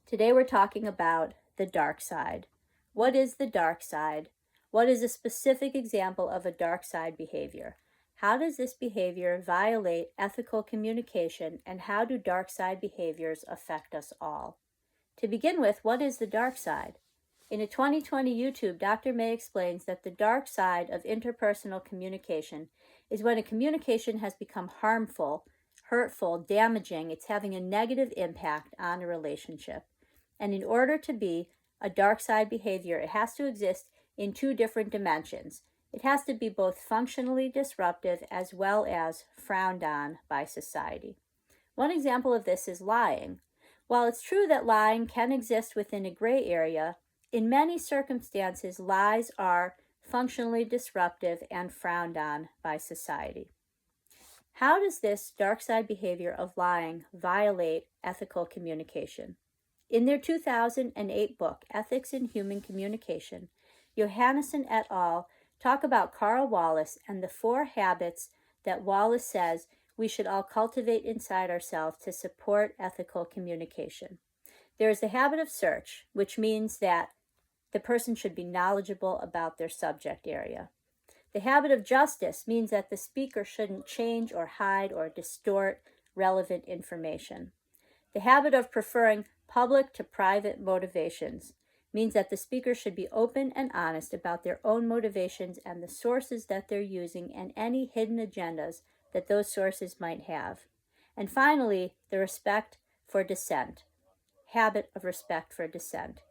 Today we're talking about the dark side. What is the dark side? What is a specific example of a dark side behavior? How does this behavior violate ethical communication, and how do dark side behaviors affect us all? To begin with, what is the dark side? In a 2020 YouTube, Dr. May explains that the dark side of interpersonal communication is when a communication has become harmful, hurtful, damaging. It's having a negative impact on a relationship. And in order to be a dark side behavior, it has to exist in two different dimensions. It has to be both functionally disruptive as well as frowned on by society. One example of this is lying. While it's true that lying can exist within a gray area, in many circumstances, lies are functionally disruptive and frowned on by society. How does this dark side behavior of lying violate ethical communication? In their 2008 book, Ethics in Human Communication, Johannesson et al. Talk about Carl Wallace and the 4 habits that Wallace says we should all cultivate inside ourselves to support ethical communication. There is the habit of search, which means that the person should be knowledgeable about their subject area. The habit of justice means that the speaker shouldn't change or hide or distort relevant information. The habit of preferring public to private motivations means that the speaker should be open and honest about their own motivations and the sources that they're using and any hidden agendas that those sources might have. And finally, the respect for dissent, habit of respect for dissent,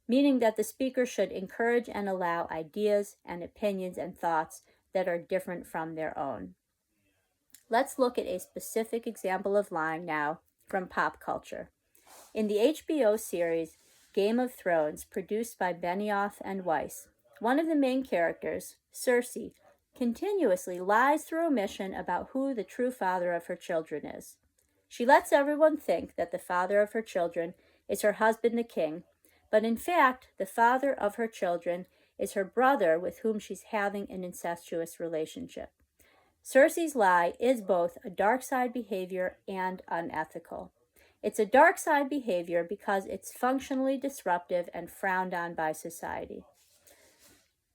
meaning that the speaker should encourage and allow ideas and opinions and thoughts that are different from their own. Let's look at a specific example of lying now from pop culture. In the HBO series Game of Thrones, produced by Benioff and Weiss, one of the main characters, Cersei, continuously lies through omission about who the true father of her children is. She lets everyone think that the father of her children is her husband, the king, but in fact, the father of her children is her brother with whom she's having an incestuous relationship. Cersei's lie is both a dark side behavior and unethical. It's a dark side behavior because it's functionally disruptive and frowned on by society.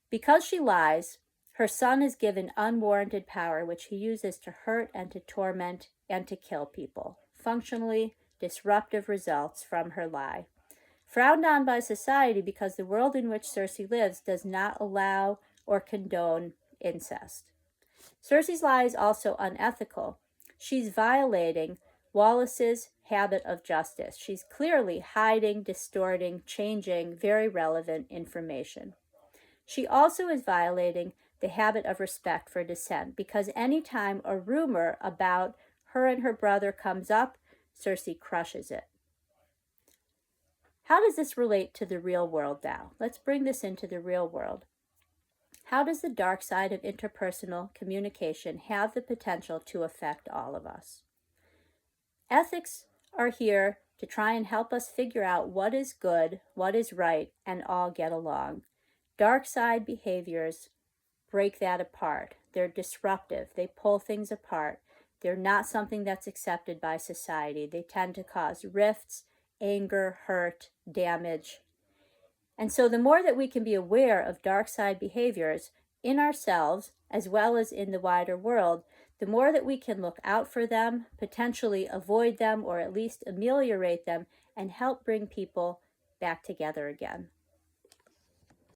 Because she lies, her son is given unwarranted power, which he uses to hurt and to torment and to kill people. Functionally disruptive results from her lie. Frowned on by society because the world in which Cersei lives does not allow or condone incest. Cersei's lie is also unethical. She's violating Wallace's habit of justice. She's clearly hiding, distorting, changing very relevant information. She also is violating the habit of respect for dissent because anytime a rumor about her and her brother comes up, Cersei crushes it. How does this relate to the real world now? Let's bring this into the real world. How does the dark side of interpersonal communication have the potential to affect all of us? Ethics are here to try and help us figure out what is good, what is right, and all get along. Dark side behaviors break that apart. They're disruptive. They pull things apart. They're not something that's accepted by society. They tend to cause rifts, anger, hurt, damage. And so the more that we can be aware of dark side behaviors in ourselves as well as in the wider world, the more that we can look out for them, potentially avoid them, or at least ameliorate them and help bring people back together again.